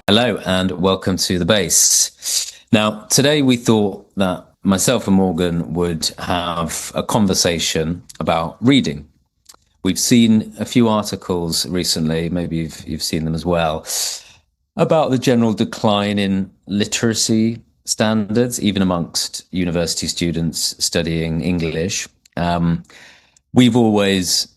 Hello and welcome to the base. Now, today we thought that myself and Morgan would have a conversation about reading. We've seen a few articles recently, maybe you've seen them as well, about the general decline in literacy standards, even amongst university students studying English. We've always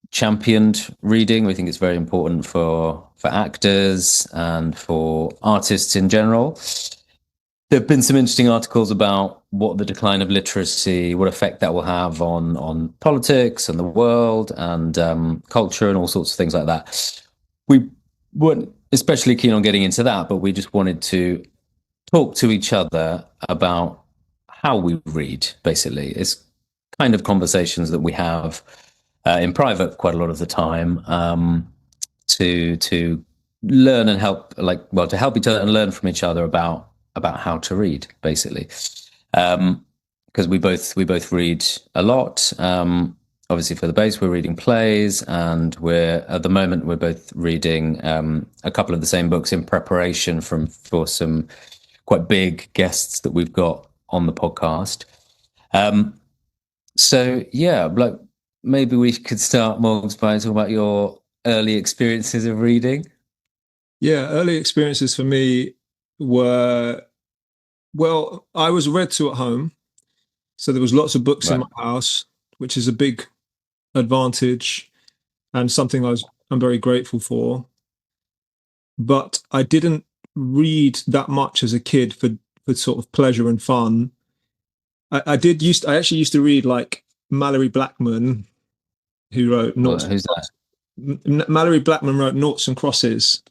championed reading. We think it's very important for actors and for artists in general. There have been some interesting articles about what the decline of literacy, what effect that will have on politics and the world and culture and all sorts of things like that. We weren't especially keen on getting into that, but we just wanted to talk to each other about how we read, basically. It's kind of conversations that we have in private quite a lot of the time, to learn and help, to help each other and learn from each other about how to read, basically. Because we both read a lot. Obviously, for the base, we're reading plays, and at the moment we're both reading a couple of the same books in preparation for some quite big guests that we've got on the podcast. So yeah, maybe we could start, Morgs, by talking about your early experiences of reading. Yeah, early experiences for me were, well, I was read to at home. So there was lots of books in Right. my house, which is a big advantage and something I'm very grateful for. But I didn't read that much as a kid for sort of pleasure and fun. I actually used to read like Mallory Blackman, who wrote Well, Noughts. who's that? Mallory Blackman wrote Noughts and Crosses,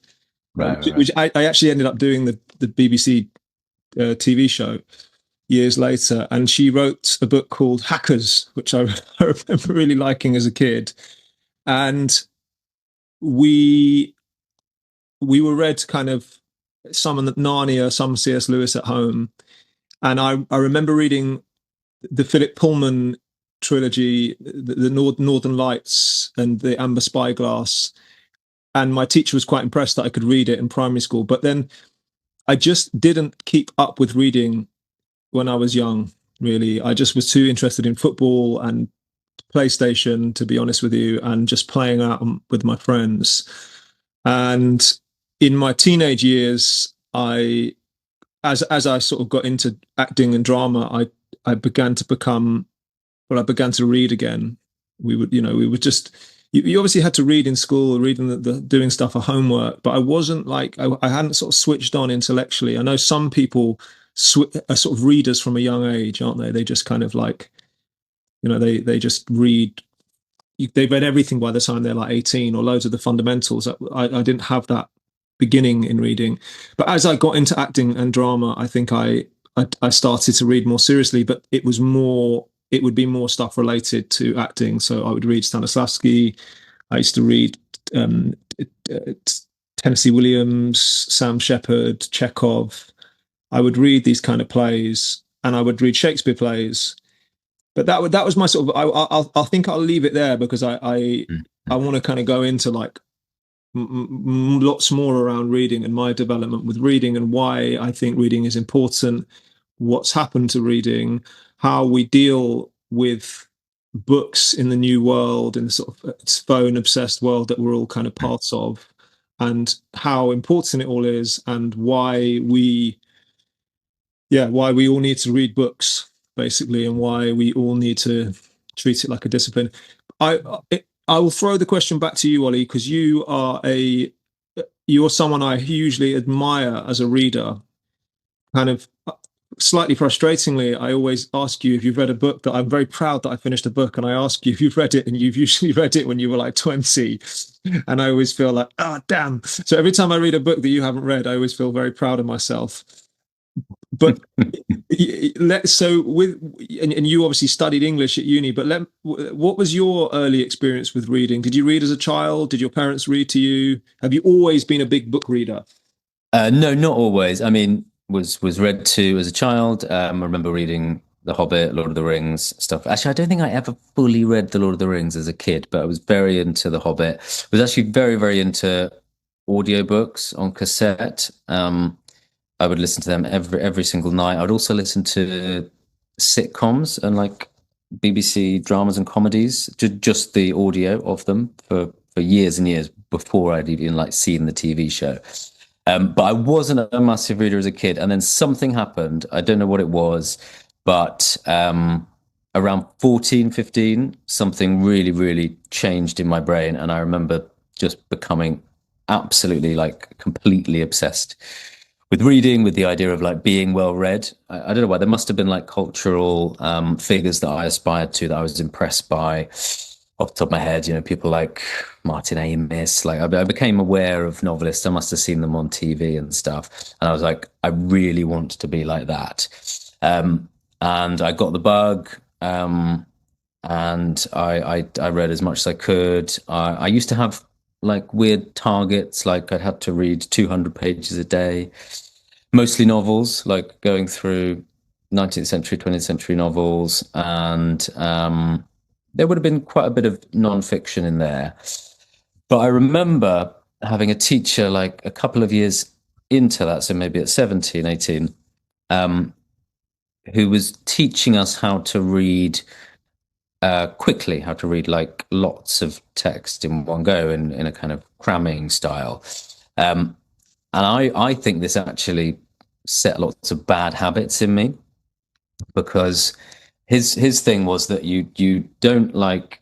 Right, right, which I actually ended up doing the BBC TV show years later, and she wrote a book called Hackers, which I, I remember really liking as a kid. And we we were read kind of some Narnia, some C.S. Lewis at home, and I remember reading the Philip Pullman trilogy, the Northern Lights and the Amber Spyglass, and my teacher was quite impressed that I could read it in primary school. But then I just didn't keep up with reading when I was young, really. I just was too interested in football and PlayStation, to be honest with you, and just playing out with my friends. And in my teenage years, as I sort of got into acting and drama, I began to become, well, I began to read again. We would just, you obviously had to read in school, reading doing stuff for homework, but I wasn't like, I hadn't sort of switched on intellectually. I know some people are sort of readers from a young age, aren't they? They just kind of like, they just read. They read everything by the time they're like 18, or loads of the fundamentals. I didn't have that beginning in reading, but as I got into acting and drama, I think I started to read more seriously. But it would be more stuff related to acting. So I would read Stanislavski. I used to read um, Tennessee Williams, Sam Shepard, Chekhov. I would read these kind of plays, and I would read Shakespeare plays. But that was my sort of. I think I'll leave it there because I want to kind of go into like lots more around reading and my development with reading and why I think reading is important, what's happened to reading, how we deal with books in the new world, in the sort of phone obsessed world that we're all kind of parts of, and how important it all is, and why we all need to read books, basically, and why we all need to treat it like a discipline. I I will throw the question back to you, Ollie, because you're someone I hugely admire as a reader. Kind of slightly frustratingly, I always ask you if you've read a book. That I'm very proud that I finished a book, and I ask you if you've read it, and you've usually read it when you were like 20, and I always feel like, oh damn. So every time I read a book that you haven't read, I always feel very proud of myself. But so with and you obviously studied English at uni, but what was your early experience with reading? Did you read as a child? Did your parents read to you? Have you always been a big book reader? No, not always. I mean, was read to as a child. I remember reading The Hobbit, Lord of the Rings stuff. Actually, I don't think I ever fully read The Lord of the Rings as a kid, but I was very into The Hobbit. Was actually very, very into audiobooks on cassette. I would listen to them every single night. I would also listen to sitcoms and like BBC dramas and comedies, just the audio of them for years and years before I'd even like seen the TV show. But I wasn't a massive reader as a kid, and then something happened. I don't know what it was, but around 14, 15, something really, really changed in my brain, and I remember just becoming absolutely like completely obsessed with reading, with the idea of like being well read. I don't know why. There must have been like cultural figures that I aspired to, that I was impressed by. Off the top of my head, people like Martin Amis. Like I became aware of novelists. I must have seen them on TV and stuff, and I was like, I really want to be like that. And I got the bug. And I read as much as I could. I used to have like weird targets, like I had to read 200 pages a day, mostly novels, like going through 19th century, 20th century novels, and there would have been quite a bit of non-fiction in there. But I remember having a teacher like a couple of years into that, so maybe at 17, 18, who was teaching us how to read quickly, how to read like lots of text in one go in a kind of cramming style. And I think this actually set lots of bad habits in me, because his thing was that you don't like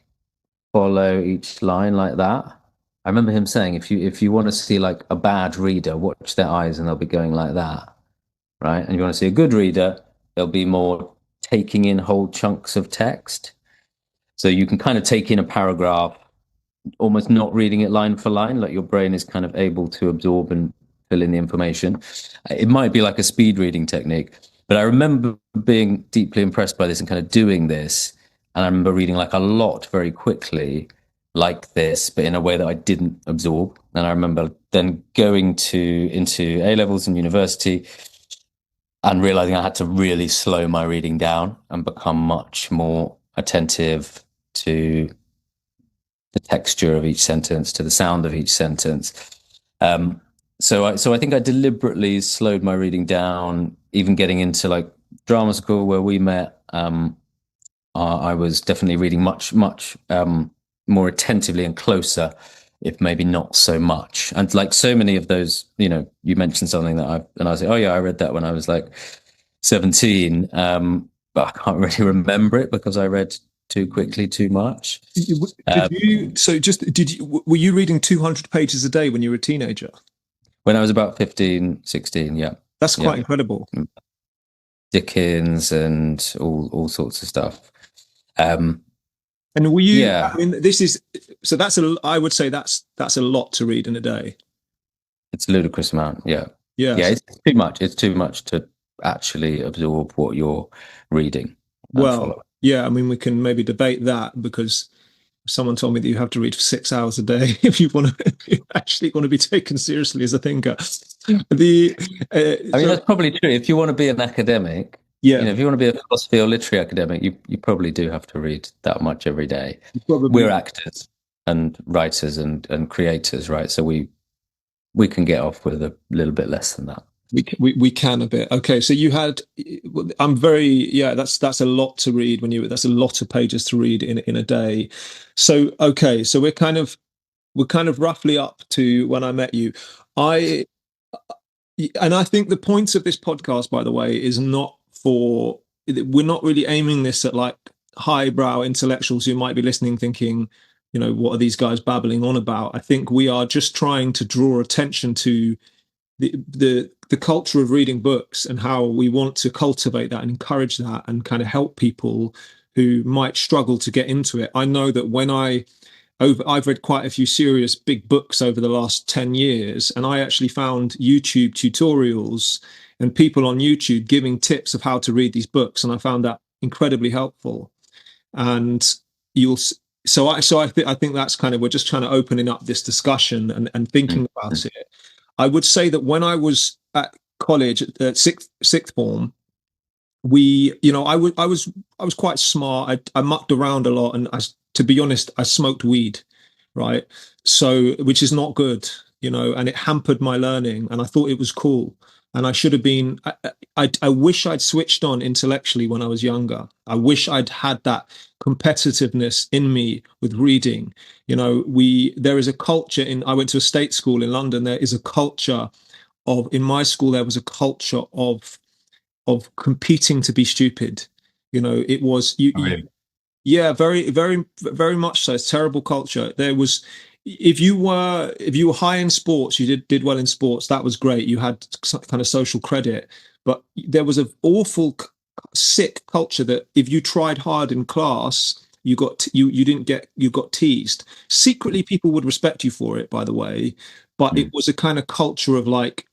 follow each line like that. I remember him saying, if you want to see like a bad reader, watch their eyes and they'll be going like that, right? And you want to see a good reader, they'll be more taking in whole chunks of text. So you can kind of take in a paragraph, almost not reading it line for line, like your brain is kind of able to absorb and fill in the information. It might be like a speed reading technique, but I remember being deeply impressed by this and kind of doing this. And I remember reading like a lot very quickly like this, but in a way that I didn't absorb. And I remember then going into A levels and university and realizing I had to really slow my reading down and become much more attentive to the texture of each sentence, to the sound of each sentence. So I think I deliberately slowed my reading down, even getting into like drama school where we met. I was definitely reading much more attentively and closer, if maybe not so much. And like so many of those, you mentioned something that I was like, oh yeah, I read that when I was like 17. But I can't really remember it because I read too quickly, too much. Were you reading 200 pages a day when you were a teenager? When I was about 15, 16, yeah. That's quite incredible. Dickens and all sorts of stuff. And were you? Yeah. I mean, I would say that's a lot to read in a day. It's a ludicrous amount. Yeah. Yeah. Yeah. It's too much. It's too much to actually absorb what you're reading. Well, yeah. I mean, we can maybe debate that, because someone told me that you have to read for 6 hours a day if you actually want to be taken seriously as a thinker. I mean, that's probably true. If you want to be an academic, yeah, if you want to be a philosophy or literary academic, you probably do have to read that much every day. We're actors and writers and creators, right? So we can get off with a little bit less than that. We can a bit. Okay, so you had. That's a lot to read that's a lot of pages to read in a day. So okay, so we're kind of roughly up to when I met you. I think the point of this podcast, by the way, is we're not really aiming this at like highbrow intellectuals who might be listening thinking, what are these guys babbling on about? I think we are just trying to draw attention to the culture of reading books and how we want to cultivate that and encourage that and kind of help people who might struggle to get into it. I know that I've read quite a few serious big books over the last 10 years, and I actually found YouTube tutorials and people on YouTube giving tips of how to read these books, and I found that incredibly helpful. And I think that's kind of, we're just trying to opening up this discussion and thinking about it. I would say that when I was at college at sixth form, I was quite smart. I mucked around a lot, and to be honest, I smoked weed, right? So, which is not good. and it hampered my learning. And I thought it was cool. And I should have been. I wish I'd switched on intellectually when I was younger. I wish I'd had that competitiveness in me with reading. There is a culture in. I went to a state school in London. There is a culture of. In my school, there was a culture of competing to be stupid. It was you. Oh, really? Yeah, very, very, very much so. It's terrible culture. There was, if you were high in sports, you did well in sports. That was great. You had some kind of social credit, but there was an awful, sick culture that if you tried hard in class, you didn't get you got teased. Secretly, people would respect you for it, by the way, but it Mm. was a kind of culture of like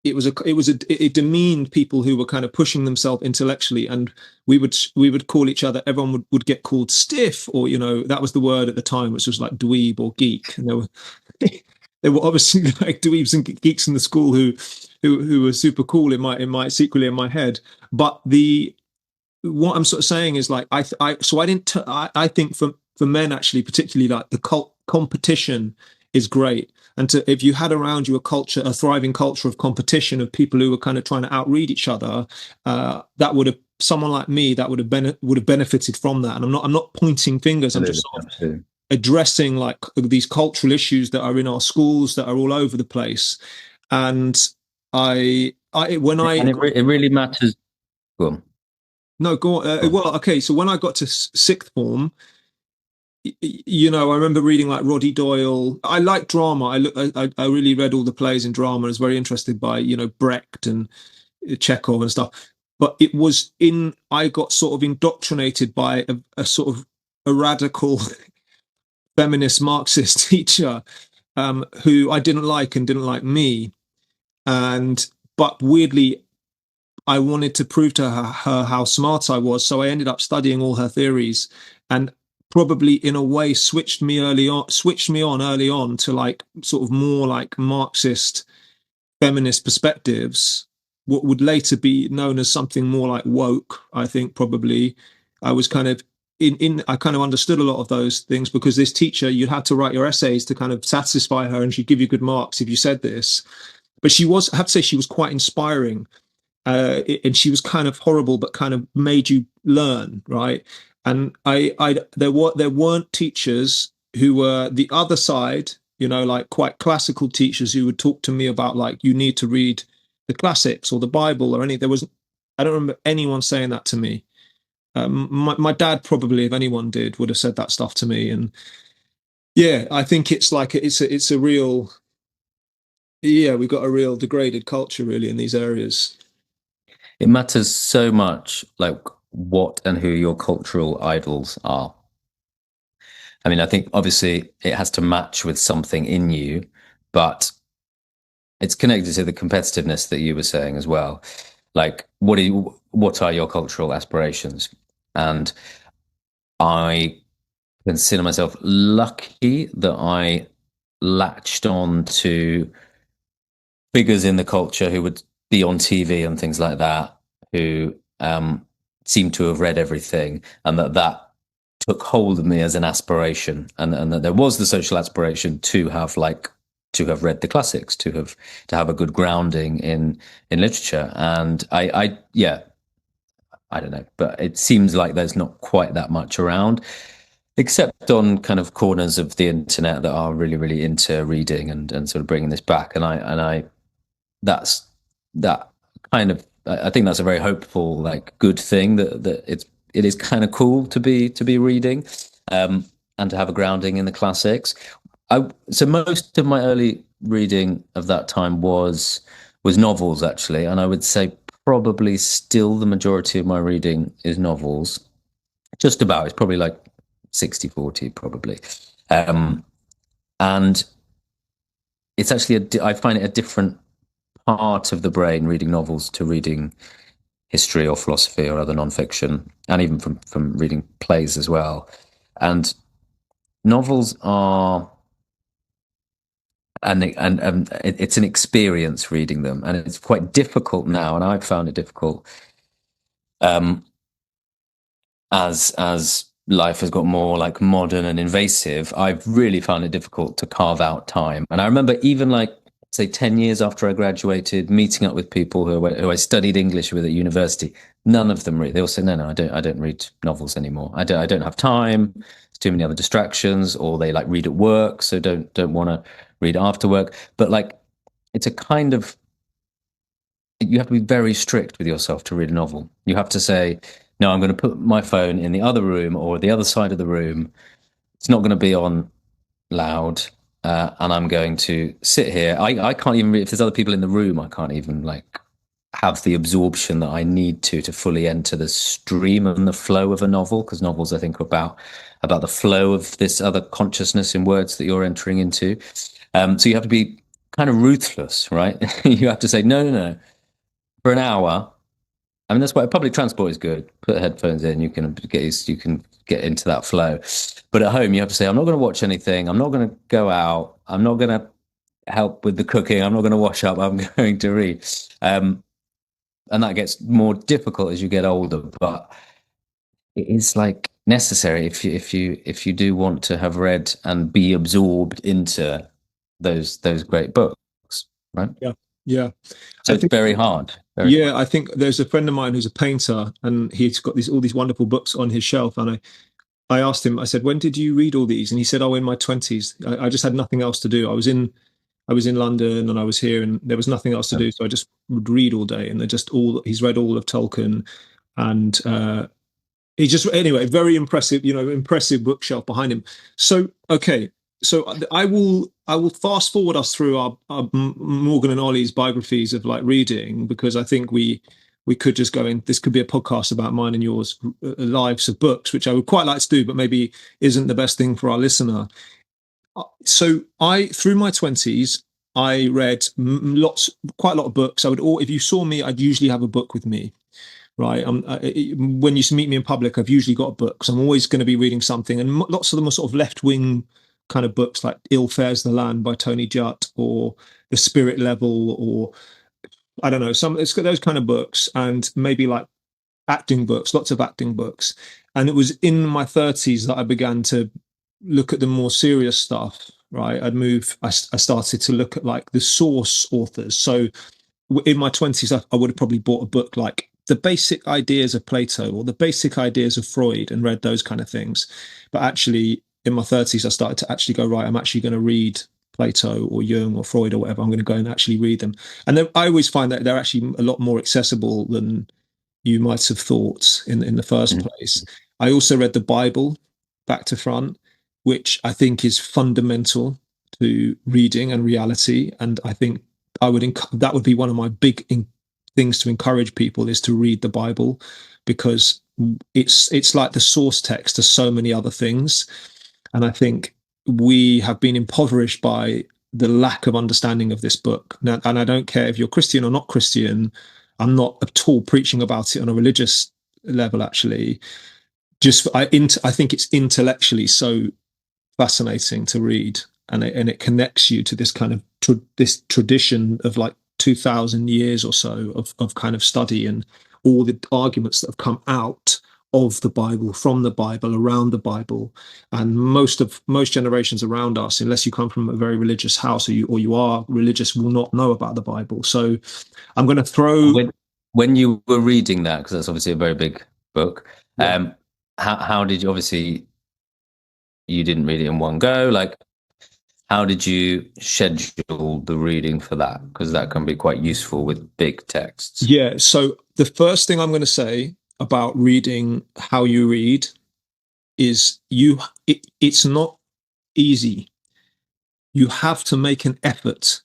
it demeaned people who were kind of pushing themselves intellectually, and we would call each other, everyone would get called stiff, or that was the word at the time, which was like dweeb or geek. And there were obviously like dweebs and geeks in the school who were super cool in my secretly in my head. But the what I'm sort of saying is like I didn't I think for men, actually, particularly, like the competition is great. And if you had around you a thriving culture of competition, of people who were kind of trying to outread each other, that would have someone like me that would have benefited from that. And I'm not pointing fingers. I'm just Absolutely, sort of absolutely. addressing like these cultural issues that are in our schools that are all over the place. And I when I And it really matters. Go on, no go on, go on. well, okay, so when I got to sixth form, I remember reading like Roddy Doyle. I like drama. I really read all the plays in drama. I was very interested by Brecht and Chekhov and stuff. But I got sort of indoctrinated by a sort of a radical feminist Marxist teacher, who I didn't like and didn't like me. But weirdly, I wanted to prove to her how smart I was. So I ended up studying all her theories, and probably in a way switched me on early on to like sort of more like Marxist feminist perspectives, what would later be known as something more like woke. I think probably I was kind of I kind of understood a lot of those things, because this teacher, you'd have to write your essays to kind of satisfy her, and she'd give you good marks if you said this. But I have to say, she was quite inspiring, and she was kind of horrible, but kind of made you learn, right? And there weren't teachers who were the other side, like quite classical teachers who would talk to me about like, you need to read the classics or the Bible or any. I don't remember anyone saying that to me. My dad probably, if anyone did, would have said that stuff to me. And yeah, I think it's like it's a real, yeah, we've got a real degraded culture really in these areas. It matters so much, like what and who your cultural idols are. I mean, I think obviously it has to match with something in you, but it's connected to the competitiveness that you were saying as well. Like, what are your cultural aspirations? And I consider myself lucky that I latched on to figures in the culture who would be on TV and things like that, who seemed to have read everything, and that took hold of me as an aspiration, and that there was the social aspiration to have read the classics, to have a good grounding in literature. And yeah, I don't know, but it seems like there's not quite that much around, except on kind of corners of the internet that are really, really into reading and sort of bringing this back. And I that's that kind of, I think that's a very hopeful, like, good thing, that it is kind of cool to be reading, and to have a grounding in the classics. So most of my early reading of that time was novels, actually, and I would say probably still the majority of my reading is novels. Just about, it's probably like 60-40, probably. Um, and it's actually I find it a different part of the brain reading novels to reading history or philosophy or other nonfiction, and even from reading plays as well. And novels are, and it's an experience reading them, and it's quite difficult now, and I've found it difficult, um, as life has got more like modern and invasive, I've really found it difficult to carve out time. And I remember even like, say, 10 years after I graduated, meeting up with people who I studied English with at university. None of them read. They all say, no, I don't read novels anymore. I don't have time. There's too many other distractions, or they like read at work, so don't want to read after work. But like, it's a kind of, you have to be very strict with yourself to read a novel. You have to say, no, I'm going to put my phone in the other room or the other side of the room. It's not going to be on loud. And I'm going to sit here. I can't even, if there's other people in the room, I can't even like have the absorption that I need to fully enter the stream and the flow of a novel. Because novels, I think, are about the flow of this other consciousness in words that you're entering into. So you have to be kind of ruthless, right? You have to say, no. For an hour, I mean, that's why public transport is good. Put headphones in, you can get into that flow. But at home, you have to say, I'm not going to watch anything. I'm not going to go out. I'm not going to help with the cooking. I'm not going to wash up. I'm going to read. And that gets more difficult as you get older. But it is like necessary if you do want to have read and be absorbed into those great books, right? Yeah. So it's very hard. I think there's a friend of mine who's a painter, and he's got all these wonderful books on his shelf. And I asked him, I said, when did you read all these? And he said, oh, in my 20s. I just had nothing else to do. I was in London and I was here, and there was nothing else to do. So I just would read all day. And he's read all of Tolkien, and he just, anyway, very impressive, impressive bookshelf behind him. So, okay. So I will fast forward us through our Morgan and Ollie's biographies of like reading, because I think we could just go in. This could be a podcast about mine and yours lives of books, which I would quite like to do, but maybe isn't the best thing for our listener. So through my 20s, I read quite a lot of books. If you saw me, I'd usually have a book with me. Right. When you meet me in public, I've usually got a book, because I'm always going to be reading something. And lots of them are sort of left-wing kind of books, like Ill Fares the Land by Tony Judt, or The Spirit Level, or I don't know, it's got those kind of books, and maybe like acting books, lots of acting books. And it was in my 30s that I began to look at the more serious stuff, right? I started to look at like the source authors. So in my 20s, I would have probably bought a book like The Basic Ideas of Plato or The Basic Ideas of Freud, and read those kind of things. But actually, in my 30s, I started to actually go, right, I'm actually going to read Plato or Jung or Freud or whatever. I'm going to go and actually read them. And I always find that they're actually a lot more accessible than you might have thought in the first place. I also read the Bible back to front, which I think is fundamental to reading and reality. And I think that would be one of my big things to encourage people, is to read the Bible, because it's like the source text to so many other things. And I think we have been impoverished by the lack of understanding of this book. Now, and I don't care if you're Christian or not Christian. I'm not at all preaching about it on a religious level, actually. I think it's intellectually so fascinating to read, and it connects you to this kind of this tradition of like 2,000 years or so of kind of study, and all the arguments that have come out of the Bible, from the Bible, around the Bible. And most generations around us, unless you come from a very religious house, or you are religious, will not know about the Bible. So I'm going to throw... When you were reading that, because that's obviously a very big book, how did you, obviously you didn't read it in one go, like how did you schedule the reading for that? Because that can be quite useful with big texts. Yeah, so the first thing I'm going to say about reading how you read is it's not easy. You have to make an effort.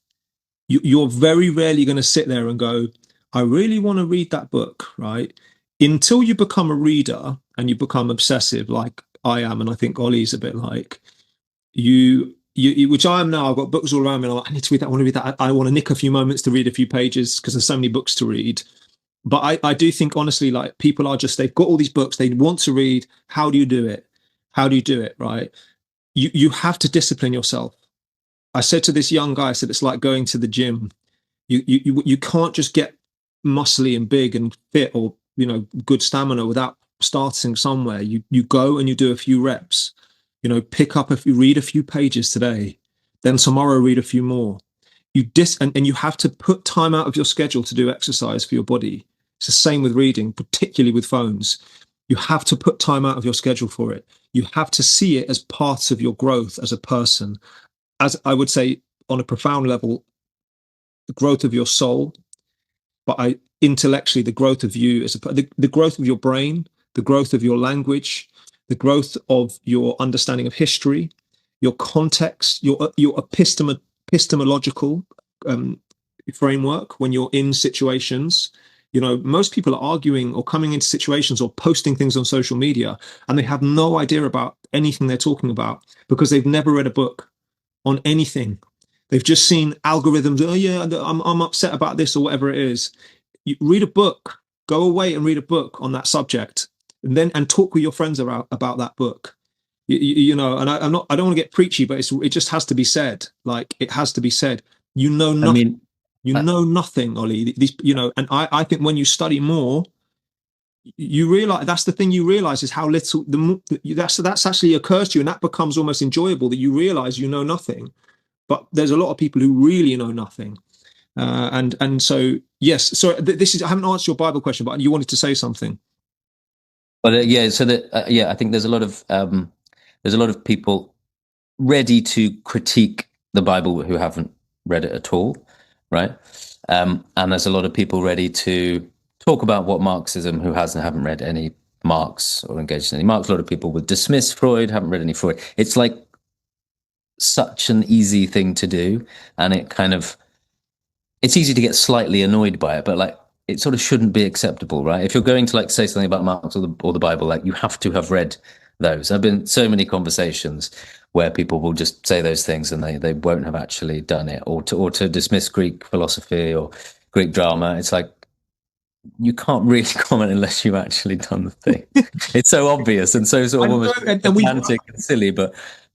You're very rarely going to sit there and go, I really want to read that book, right? Until you become a reader and you become obsessive, like I am, and I think Ollie's a bit like you, which I am now. I've got books all around me, and I'm like, I need to read that, I want to read that. I want to nick a few moments to read a few pages, because there's so many books to read. But I do think, honestly, like people are just, they've got all these books, they want to read. How do you do it? How do you do it, right? You have to discipline yourself. I said to this young guy, I said, it's like going to the gym. You can't just get muscly and big and fit, or, good stamina, without starting somewhere, you go and you do a few reps. You know, pick up if you read a few pages today, then tomorrow read a few more. And you have to put time out of your schedule to do exercise for your body. It's the same with reading, particularly with phones. You have to put time out of your schedule for it. You have to see it as part of your growth as a person. As I would say, on a profound level, the growth of your soul, but intellectually, the growth of you as the growth of your brain, the growth of your language, the growth of your understanding of history, your context, your epistemological framework when you're in situations. You know, most people are arguing or coming into situations or posting things on social media, and they have no idea about anything they're talking about because they've never read a book on anything. They've just seen algorithms. Oh yeah, I'm upset about this or whatever it is. You read a book. Go away and read a book on that subject, and talk with your friends about that book. You know, and I don't want to get preachy, but it just has to be said. Like, it has to be said. You know nothing. I mean, you know nothing, Ollie. These, you know, and I think when you study more, you realize that's the thing. You realize is how little that's actually occurs to you, and that becomes almost enjoyable. That you realize you know nothing, but there's a lot of people who really know nothing. And so yes. So this is I haven't answered your Bible question, but you wanted to say something. but yeah, so that yeah, I think there's a lot of people ready to critique the Bible who haven't read it at all, right? And there's a lot of people ready to talk about what Marxism who haven't read any Marx or engaged in any Marx. A lot of people would dismiss Freud, haven't read any Freud. It's like such an easy thing to do, and it's easy to get slightly annoyed by it, but like it sort of shouldn't be acceptable, right? If you're going to like say something about Marx or the Bible, like you have to have read those. I've been so many conversations where people will just say those things and they won't have actually done it, or to dismiss Greek philosophy or Greek drama. It's like you can't really comment unless you've actually done the thing. It's so obvious and so sort of almost pedantic and silly, but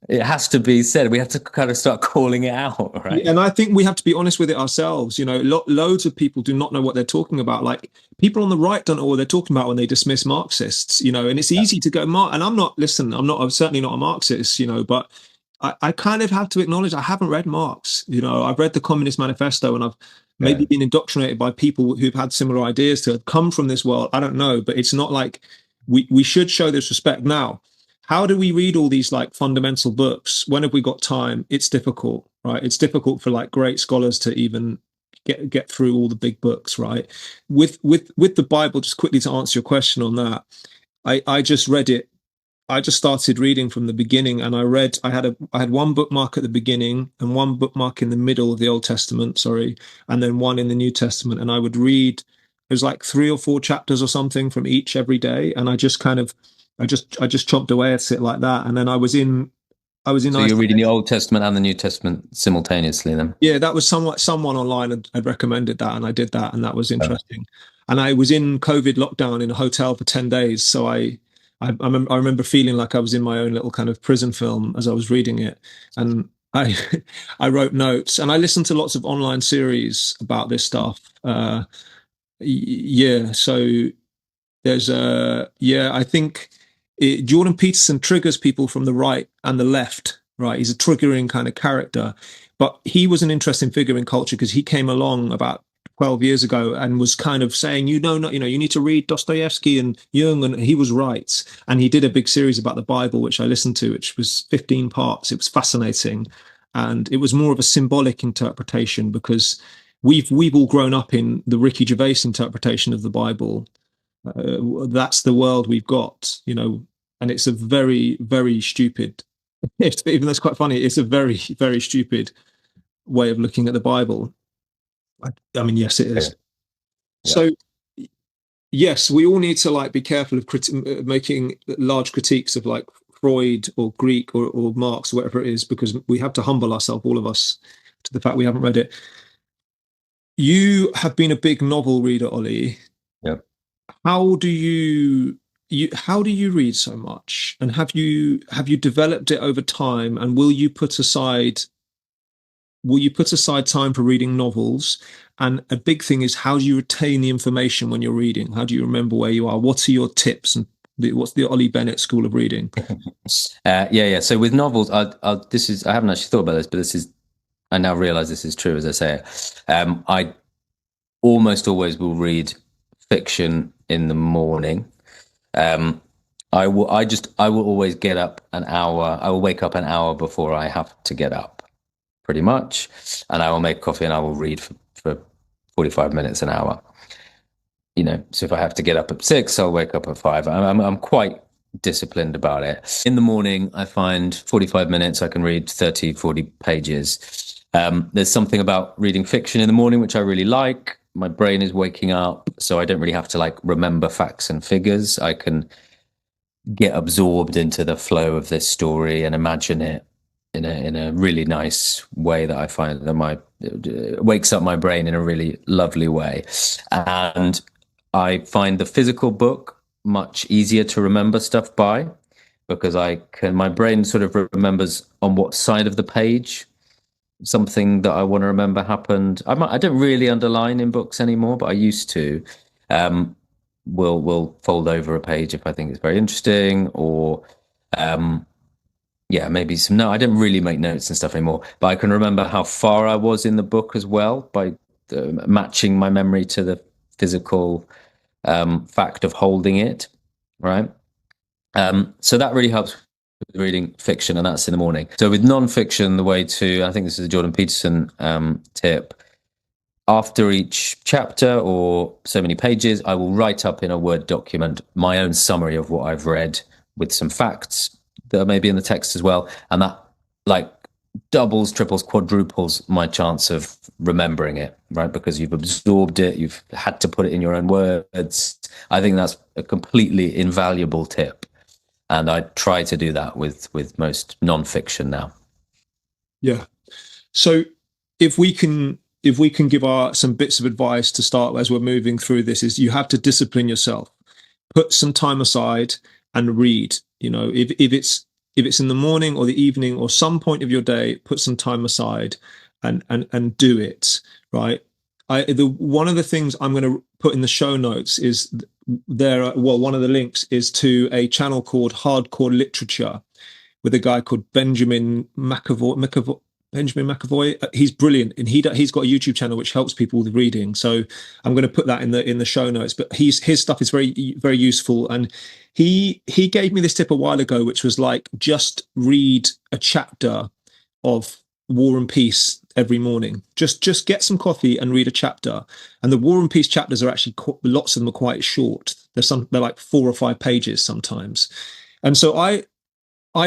it has to be said. We have to kind of start calling it out, right? And I think we have to be honest with it ourselves. You know, loads of people do not know what they're talking about. Like, people on the right don't know what they're talking about when they dismiss Marxists, you know, and it's easy to go, and I'm certainly not a Marxist, you know, but I kind of have to acknowledge I haven't read Marx. You know, I've read the Communist Manifesto, and I've maybe been indoctrinated by people who've had similar ideas to come from this world. I don't know, but it's not like we should show this respect. Now, how do we read all these like fundamental books? When have we got time? It's difficult, right? It's difficult for like great scholars to even get through all the big books, right? With the Bible, just quickly to answer your question on that, I just read it. I just started reading from the beginning, and I had one bookmark at the beginning and one bookmark in the middle of the Old Testament, and then one in the New Testament, and I would read. It was like 3 or 4 chapters or something from each every day, and I just chopped away at it like that. And then I was in. So you're reading the Old Testament and the New Testament simultaneously, then? Yeah, that was someone online had recommended that, and I did that, and that was interesting. And I was in COVID lockdown in a hotel for 10 days, so I remember feeling like I was in my own little kind of prison film as I was reading it, and I I wrote notes, and I listened to lots of online series about this stuff. Yeah, so there's I think Jordan Peterson triggers people from the right and the left, right? He's a triggering kind of character, but he was an interesting figure in culture because he came along about 12 years ago and was kind of saying, you need to read Dostoevsky and Jung, and he was right. And he did a big series about the Bible, which I listened to, which was 15 parts. It was fascinating. And it was more of a symbolic interpretation because we've all grown up in the Ricky Gervais interpretation of the Bible. That's the world we've got, you know, and it's a very, very stupid, even though it's quite funny, it's a very, very stupid way of looking at the Bible. I mean, yes, it is. Yeah. So, yes, we all need to like be careful of making large critiques of like Freud or Greek or Marx or whatever it is, because we have to humble ourselves, all of us, to the fact we haven't read it. You have been a big novel reader, Ollie. Yep. How do you read so much, and have you developed it over time, and will you put aside time for reading novels? And a big thing is, how do you retain the information when you're reading? How do you remember where you are? What are your tips and What's the Ollie Bennett school of reading? Yeah. So with novels, I haven't actually thought about this, but I now realize this is true as I say it. I almost always will read fiction in the morning. I will always get up an hour. I will wake up an hour before I have to get up, pretty much, and I will make coffee and I will read for 45 minutes, an hour. So if I have to get up at 6, I'll wake up at 5. I'm quite disciplined about it. In the morning, I find 45 minutes, I can read 30, 40 pages. There's something about reading fiction in the morning, which I really like. My brain is waking up, so I don't really have to remember facts and figures. I can get absorbed into the flow of this story and imagine it in a really nice way that I find that wakes up my brain in a really lovely way. And I find the physical book much easier to remember stuff by, because my brain sort of remembers on what side of the page something that I want to remember happened. I don't really underline in books anymore, but I used to. Will fold over a page if I think it's very interesting, or maybe some. No, I don't really make notes and stuff anymore, but I can remember how far I was in the book as well by matching my memory to the physical fact of holding it, right? So that really helps with reading fiction, and that's in the morning. So with non-fiction, I think this is a Jordan Peterson tip. After each chapter or so many pages, I will write up in a Word document my own summary of what I've read, with some facts that are maybe in the text as well, and that doubles, triples, quadruples my chance of remembering it, right? Because you've absorbed it, you've had to put it in your own words. I think that's a completely invaluable tip, and I try to do that with most non-fiction now. Yeah. So if we can give some bits of advice to start as we're moving through this, is you have to discipline yourself. Put some time aside and read. If it's in the morning or the evening or some point of your day, put some time aside and do it, right? One of the things I'm going to put in the show notes is one of the links is to a channel called Hardcore Literature with a guy called Benjamin McAvoy. He's brilliant, and he's got a YouTube channel which helps people with reading. So I'm going to put that in the show notes. But his stuff is very, very useful, and he gave me this tip a while ago, which was just read a chapter of War and Peace every morning. Just get some coffee and read a chapter. And the War and Peace chapters are actually lots of them are quite short. They're like 4 or 5 pages sometimes. And so I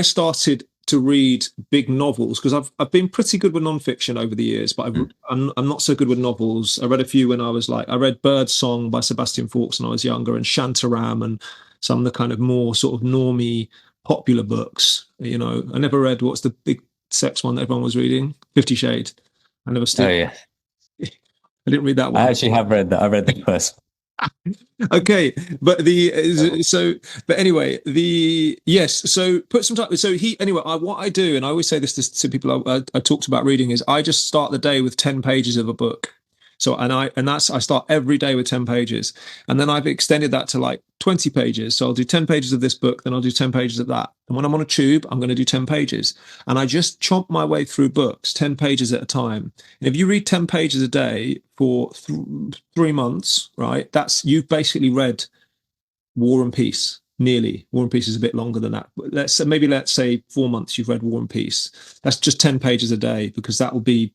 started to read big novels, because I've been pretty good with nonfiction over the years, but I'm not so good with novels. I read a few when I read Bird Song by Sebastian Faulks when I was younger, and Shantaram, and some of the kind of more sort of normie popular books. I never read, what's the big sex one that everyone was reading? 50 Shades. I never still. Oh yeah. I didn't read that one. I actually have read that. I read the first. Okay, but so put some time. So what I do, and I always say this to people I talked about reading, is I just start the day with 10 pages of a book. So I start every day with 10 pages, and then I've extended that to 20 pages. So I'll do 10 pages of this book, then I'll do 10 pages of that. And when I'm on a tube, I'm going to do 10 pages, and I just chomp my way through books, 10 pages at a time. And if you read 10 pages a day for 3 months, right, you've basically read War and Peace. Nearly. War and Peace is a bit longer than that. But let's say 4 months you've read War and Peace. That's just 10 pages a day, because that will be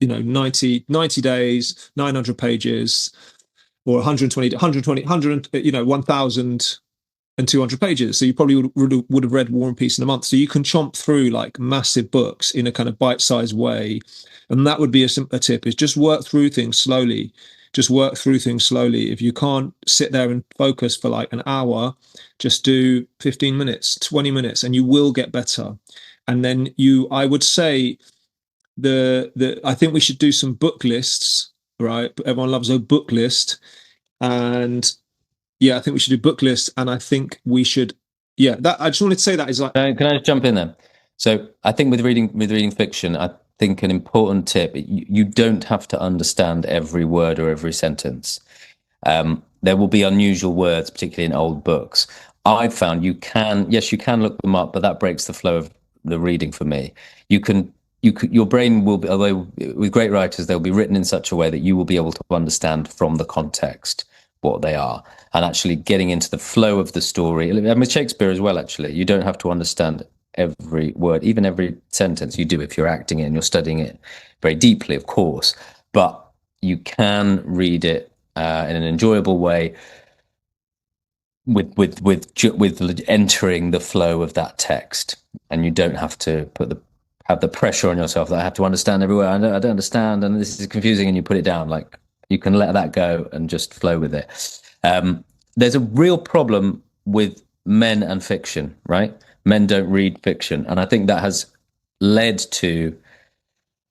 90 days, 900 pages, or 1,200 pages. So you probably would have read War and Peace in a month. So you can chomp through massive books in a kind of bite-sized way. And that would be a tip, is just work through things slowly. Just work through things slowly. If you can't sit there and focus for an hour, just do 15 minutes, 20 minutes, and you will get better. And then I would say, I think we should do some book lists, right? Everyone loves a book list, and I think we should do book lists, and I think we should. That I just wanted to say that is Can I jump in there? So I think with reading fiction, I think an important tip: you don't have to understand every word or every sentence. There will be unusual words, particularly in old books. I've found you can, yes, you can look them up, but that breaks the flow of the reading for me. Your brain will be, although with great writers, they'll be written in such a way that you will be able to understand from the context what they are, and actually getting into the flow of the story. And with Shakespeare as well, actually, you don't have to understand every word, even every sentence. You do if you're acting it and you're studying it very deeply, of course, but you can read it in an enjoyable way with entering the flow of that text, and you don't have to have the pressure on yourself that I have to understand every word. I don't understand, and this is confusing, and you put it down. Like, you can let that go and just flow with it. There's a real problem with men and fiction, right? Men don't read fiction, and I think that has led to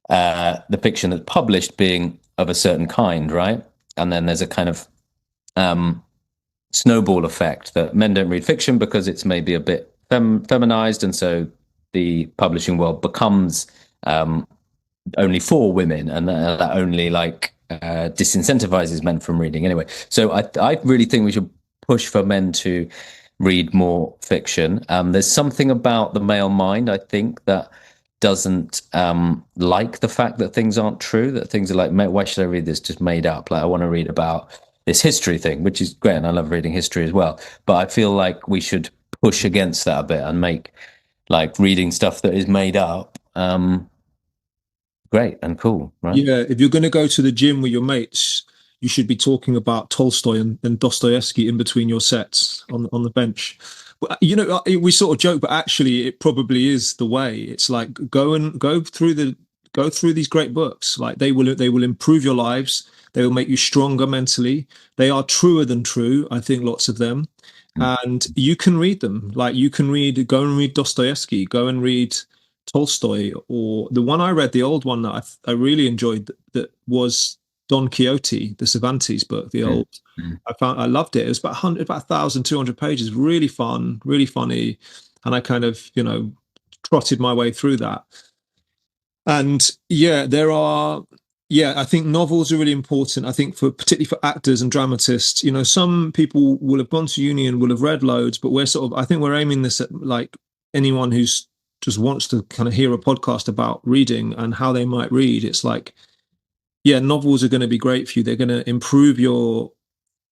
the fiction that's published being of a certain kind, right? And then there's a kind of snowball effect that men don't read fiction because it's maybe a bit feminized, and so the publishing world becomes only for women, and that only disincentivizes men from reading anyway. So I really think we should push for men to read more fiction. There's something about the male mind, I think, that doesn't like the fact that things aren't true, that things are like, why should I read this just made up? Like, I want to read about this history thing, which is great, and I love reading history as well. But I feel like we should push against that a bit and make like reading stuff that is made up great and cool, right? Yeah, if you're going to go to the gym with your mates, you should be talking about Tolstoy and Dostoevsky in between your sets on the bench. You know, we sort of joke, but actually, it probably is the way. It's like go through these great books. Like, they will improve your lives. They will make you stronger mentally. They are truer than true, I think, lots of them. And you can read them. Like, go and read Dostoevsky, go and read Tolstoy, or the one I read, the old one that I really enjoyed, that was Don Quixote, the Cervantes book, the old. I loved it. It was about 1,200 pages, really fun, really funny, and I kind of, trotted my way through that. And yeah, I think novels are really important. I think particularly for actors and dramatists, some people will have gone to uni and will have read loads, but I think we're aiming this at like anyone who's just wants to kind of hear a podcast about reading and how they might read. It's like, yeah, novels are going to be great for you. They're going to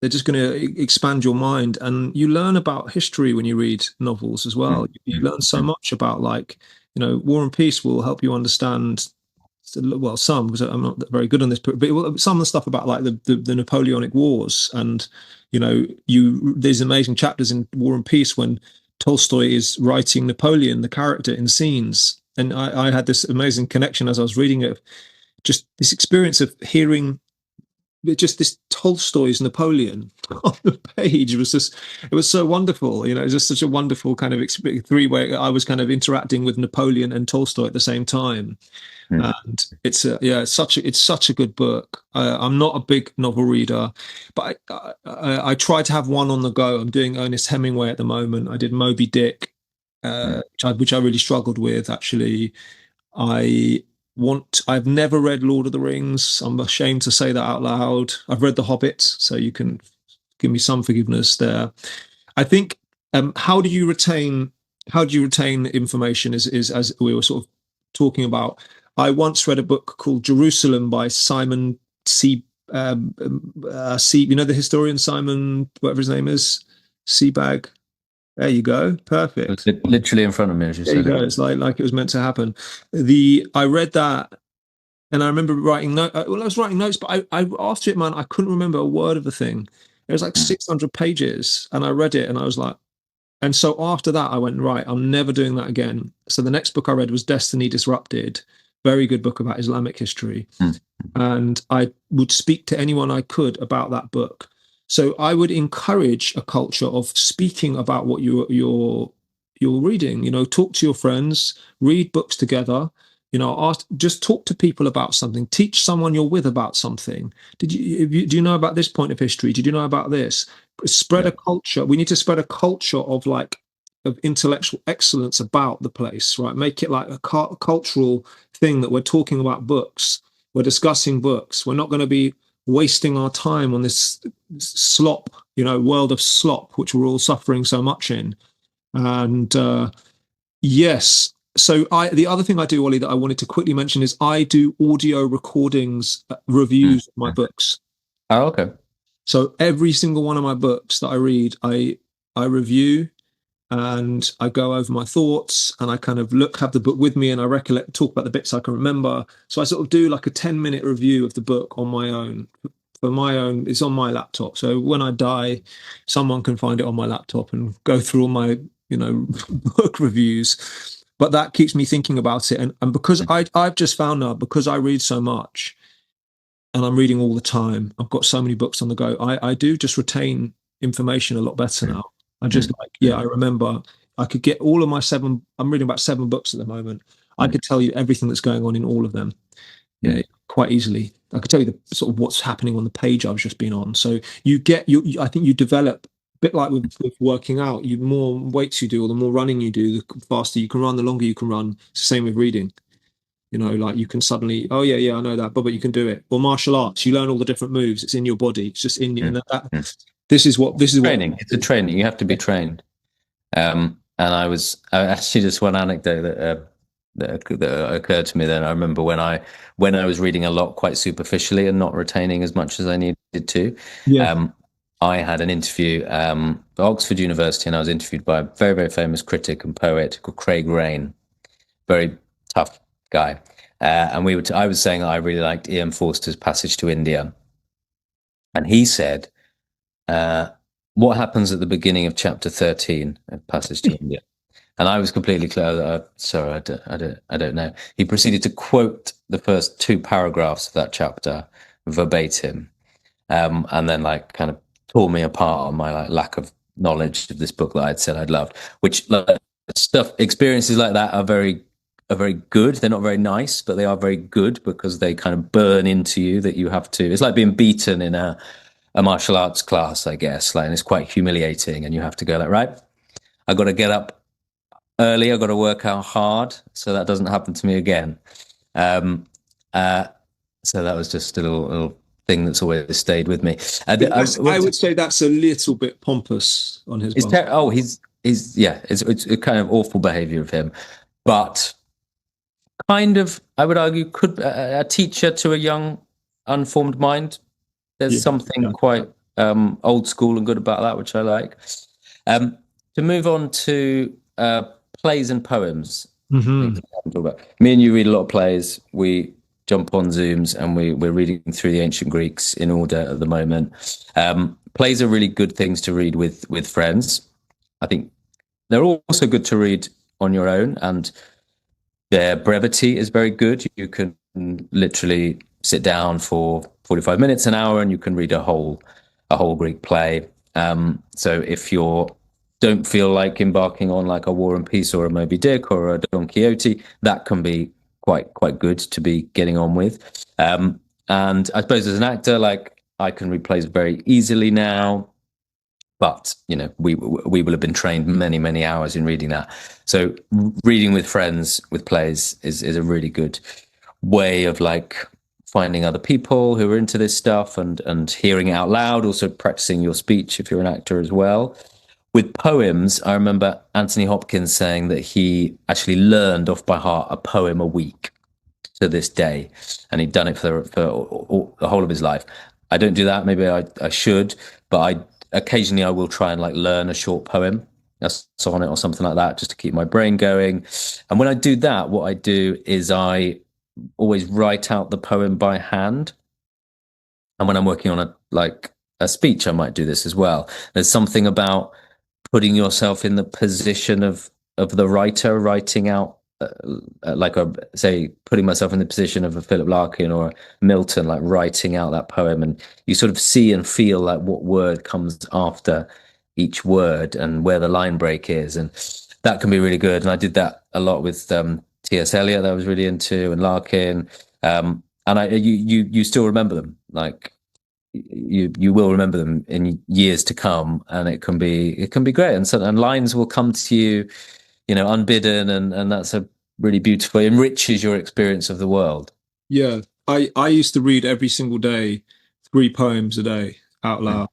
they're just going to expand your mind, and you learn about history when you read novels as well. You learn so much about, like, War and Peace will help you understand, well, some, because I'm not very good on this, but some of the stuff about like the Napoleonic Wars, and there's amazing chapters in War and Peace when Tolstoy is writing Napoleon, the character, in scenes. And I had this amazing connection as I was reading it, just this experience of hearing just this Tolstoy's Napoleon on the page. It was so wonderful. It was just such a wonderful kind of three-way. I was kind of interacting with Napoleon and Tolstoy at the same time. And it's such a good book. I'm not a big novel reader, but I try to have one on the go. I'm doing Ernest Hemingway at the moment. I did Moby Dick, which I really struggled with, actually. I've never read Lord of the Rings. I'm ashamed to say that out loud. I've read The Hobbit, so you can give me some forgiveness there. I think how do you retain information is as we were sort of talking about. I once read a book called Jerusalem by Simon C. The historian Simon, whatever his name is, Sebag. There you go. Perfect. It's literally in front of me, as you said. There you go. It's like it was meant to happen. I read that, and I remember writing notes. I was writing notes, but I after it, man, I couldn't remember a word of the thing. It was like 600 pages, and I read it, and I was like, and so after that, I went, right, I'm never doing that again. So the next book I read was Destiny Disrupted. Very good book about Islamic history. And I would speak to anyone I could about that book. So I would encourage a culture of speaking about what you're reading. Talk to your friends, read books together. Just talk to people about something. Teach someone you're with about something. Do you know about this point of history? Did you know about this? Spread a culture. We need to spread a culture of intellectual excellence about the place, right? Make it like a cultural thing that we're talking about books. We're discussing books. We're not going to be wasting our time on this slop, world of slop, which we're all suffering so much in. And yes. So the other thing I do, Ollie, that I wanted to quickly mention is I do audio recordings, reviews of my books. Oh, okay. So every single one of my books that I read, I review, and I go over my thoughts, and I kind of have the book with me, and I talk about the bits I can remember. So I sort of do like a 10-minute review of the book on my own. It's on my laptop. So when I die, someone can find it on my laptop and go through all my, book reviews. But that keeps me thinking about it. And because I've just found now, because I read so much and I'm reading all the time, I've got so many books on the go, I do just retain information a lot better now. I just I remember I could get all of my I'm reading about 7 books at the moment. I could tell you everything that's going on in all of them. Yeah, quite easily. I could tell you the sort of what's happening on the page I've just been on. So I think you develop a bit like with working out. The more weights you do, or the more running you do, the faster you can run, the longer you can run. It's the same with reading. Like you can suddenly, oh yeah, I know that, but you can do it. Or martial arts, you learn all the different moves. It's in your body. It's just in you. And this is training. It's a training. You have to be trained. And I actually just one anecdote that occurred to me then. I remember when I was reading a lot quite superficially and not retaining as much as I needed to. Yeah. I had an interview at Oxford University, and I was interviewed by a very, very famous critic and poet called Craig Raine, very tough guy. And I was saying that I really liked E.M. Forster's Passage to India, and he said, "What happens at the beginning of chapter 13 of Passage to India?" And I was completely clear. Sorry, I don't know. He proceeded to quote the first 2 paragraphs of that chapter verbatim, and then kind of tore me apart on my lack of knowledge of this book that I'd said I'd loved. Which experiences like that are very good. They're not very nice, but they are very good because they kind of burn into you. That you have to. It's like being beaten in a martial arts class, I guess. And it's quite humiliating, and you have to go right. I got to get up early. I've got to work out hard so that doesn't happen to me again. So that was just a little thing that's always stayed with me. I would say that's a little bit pompous on his part. It's kind of awful behavior of him, but kind of, I would argue, could a teacher to a young unformed mind. There's something quite old school and good about that, which I like. To move on to plays and poems. Mm-hmm. Me and you read a lot of plays. We jump on Zooms and we're reading through the ancient Greeks in order at the moment. Plays are really good things to read with friends. I think they're also good to read on your own, and their brevity is very good. You can literally sit down for 45 minutes, an hour, and you can read a whole Greek play. So if you don't feel like embarking on like a War and Peace or a Moby Dick or a Don Quixote, that can be quite good to be getting on with. And I suppose as an actor, I can read plays very easily now, but we will have been trained many hours in reading that. So reading with friends with plays is a really good way of finding other people who are into this stuff and hearing it out loud, also practicing your speech if you're an actor as well. With poems, I remember Anthony Hopkins saying that he actually learned off by heart a poem a week to this day, and he'd done it for the whole of his life. I don't do that. Maybe I should, but occasionally I will try and learn a short poem, a sonnet or something like that, just to keep my brain going. And when I do that, what I do is I always write out the poem by hand. And when I'm working on a speech, I might do this as well. There's something about putting yourself in the position of the writer writing out, putting myself in the position of a Philip Larkin or a Milton, writing out that poem, and you sort of see and feel what word comes after each word and where the line break is, and that can be really good. And I did that a lot with T.S. Eliot, that I was really into, and Larkin, and you still remember them, you will remember them in years to come, and it can be great, and lines will come to you, unbidden, and that's a really beautiful, enriches your experience of the world. Yeah, I used to read every single day 3 poems a day out loud,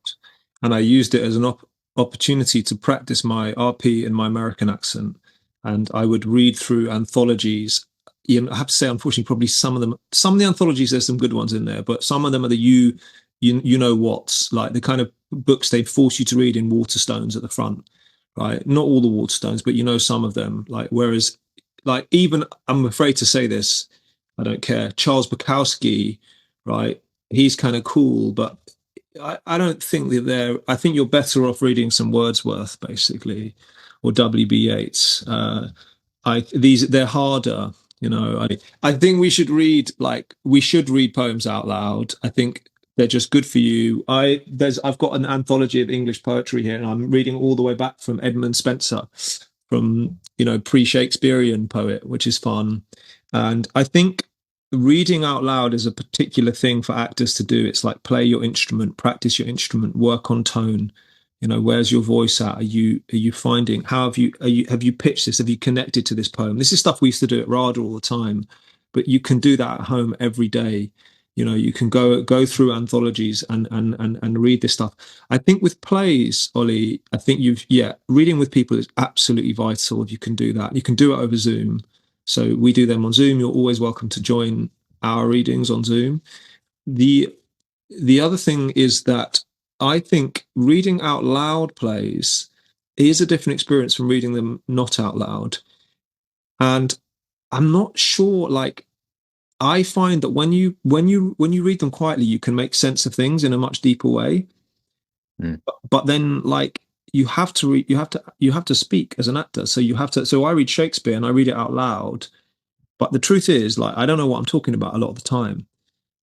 and I used it as an opportunity to practice my RP and my American accent. And I would read through anthologies. I have to say, unfortunately, probably some of the anthologies, there's some good ones in there, but some of them are the you know what's, like the kind of books they force you to read in Waterstones at the front, right? Not all the Waterstones, but you know some of them. Like, whereas, like, even, I'm afraid to say this, I don't care, Charles Bukowski, right? He's kind of cool, but I don't think that I think you're better off reading some Wordsworth, basically, or W.B. Yeats. They're harder, you know. I think we should read poems out loud. I think they're just good for you. I've got an anthology of English poetry here, and I'm reading all the way back from Edmund Spenser, from, you know, pre-Shakespearean poet, which is fun. And I think reading out loud is a particular thing for actors to do. It's like play your instrument, practice your instrument, work on tone. You know, where's your voice at? Are you finding, have you pitched this? Have you connected to this poem? This is stuff we used to do at RADA all the time, but you can do that at home every day. You know, you can go through anthologies and read this stuff. I think with plays, Ollie, I think reading with people is absolutely vital. If you can do that, you can do it over Zoom. So we do them on Zoom. You're always welcome to join our readings on Zoom. The other thing is that I think reading out loud plays is a different experience from reading them not out loud. And I'm not sure, like, I find that when you read them quietly, you can make sense of things in a much deeper way. But then, like, you have to speak as an actor. So I read Shakespeare and I read it out loud. But the truth is, like, I don't know what I'm talking about a lot of the time.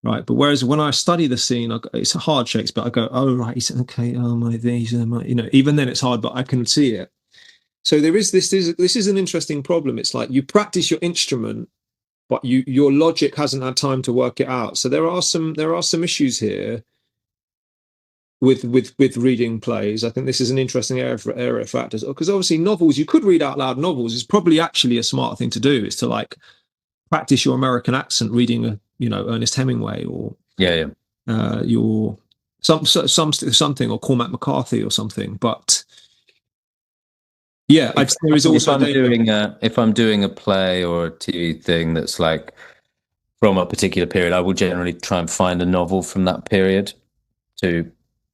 Right. But whereas when I study the scene, it's a hard Shakespeare. I go, oh, right. He's okay. Oh, my, these are my, you know, even then it's hard, but I can see it. So this is an interesting problem. It's like you practice your instrument, but your logic hasn't had time to work it out. So there are some issues here with reading plays. I think this is an interesting area for actors, because obviously novels, you could read out loud novels. Is probably actually a smart thing to do, is to, like, practice your American accent reading Ernest Hemingway, or your something, or Cormac McCarthy or something. But yeah, there is also, if I'm doing a play or a TV thing that's like from a particular period, I will generally try and find a novel from that period to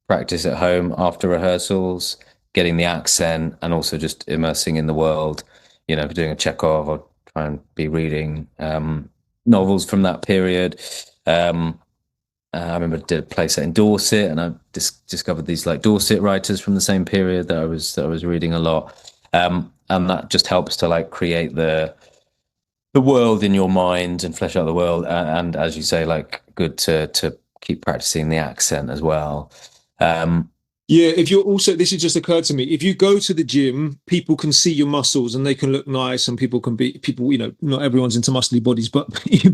practice at home after rehearsals, getting the accent, and also just immersing in the world. You know, if you're doing a Chekhov, I'll try and be reading novels from that period. I remember I did a play set in Dorset, and I discovered these, like, Dorset writers from the same period that I was reading a lot. And that just helps to, like, create the world in your mind and flesh out the world. And as you say, like, good to keep practicing the accent as well. Yeah, if you're also, this has just occurred to me, if you go to the gym, people can see your muscles and they can look nice, and people, you know, not everyone's into muscly bodies, but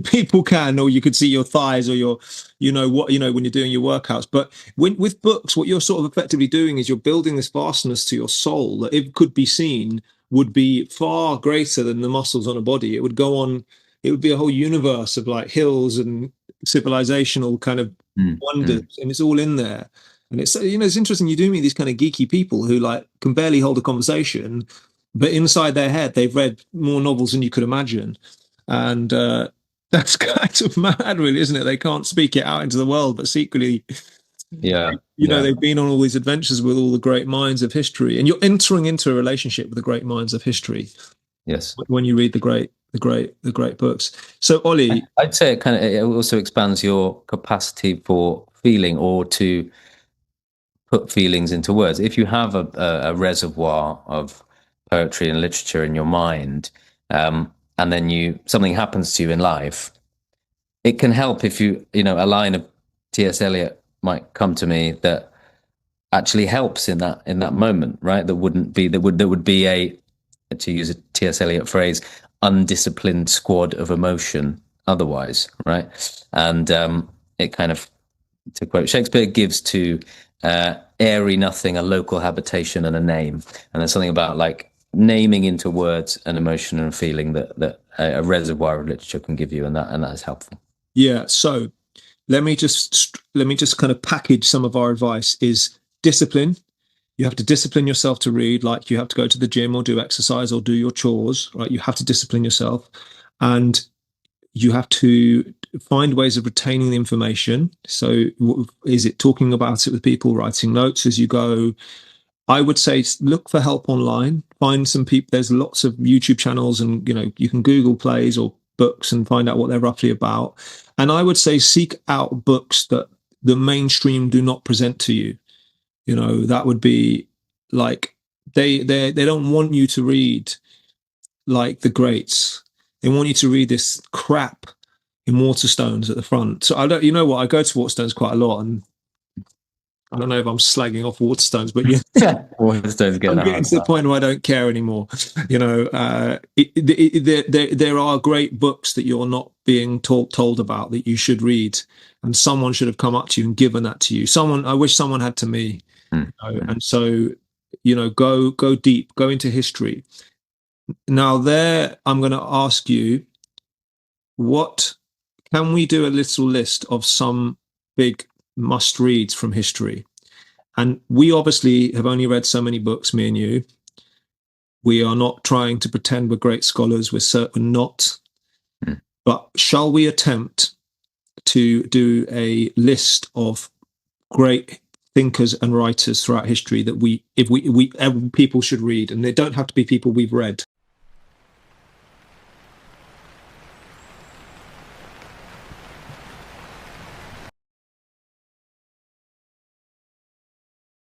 people can, or you could see your thighs, or your, you know, when you're doing your workouts. But with books, what you're sort of effectively doing is you're building this vastness to your soul that, if could be seen, would be far greater than the muscles on a body. It would go on, it would be a whole universe of, like, hills and civilizational kind of wonders, and it's all in there. And it's, you know, it's interesting. You do meet these kind of geeky people who, like, can barely hold a conversation, but inside their head, they've read more novels than you could imagine. And that's kind of mad, really, isn't it? They can't speak it out into the world, but secretly, you know, they've been on all these adventures with all the great minds of history. And you're entering into a relationship with the great minds of history. Yes. When you read the great books. So, Ollie, I'd say it also expands your capacity for feeling, or to put feelings into words. If you have a reservoir of poetry and literature in your mind, and then something happens to you in life, it can help if you know, a line of T.S. Eliot might come to me that actually helps in that moment, right? That would be a, to use a T.S. Eliot phrase, undisciplined squad of emotion otherwise, right? And it kind of, to quote Shakespeare, gives to airy nothing a local habitation and a name. And there's something about, like, naming into words an emotion and feeling that a reservoir of literature can give you, and that is helpful. Yeah. So let me just kind of package some of our advice. Is discipline. You have to discipline yourself to read, like you have to go to the gym or do exercise or do your chores, right? You have to discipline yourself, and you have to find ways of retaining the information. So is it talking about it with people, writing notes as you go? I would say look for help online, find some people. There's lots of YouTube channels, and you can Google plays or books and find out what they're roughly about. And I would say seek out books that the mainstream do not present to you. That would be like they don't want you to read like the greats. They want you to read this crap in Waterstones at the front. So I don't, you know what? I go to Waterstones quite a lot, and I don't know if I'm slagging off Waterstones, but yeah, Waterstones I'm getting to the point where I don't care anymore. There are great books that you're not being told about that you should read, and someone should have come up to you and given that to you. I wish someone had to me. And so, go deep, go into history. Now, I'm going to ask you, what can we do a little list of some big must reads from history? And we obviously have only read so many books, me and you. We are not trying to pretend we're great scholars. We're not. But shall we attempt to do a list of great thinkers and writers throughout history that people should read, and they don't have to be people we've read?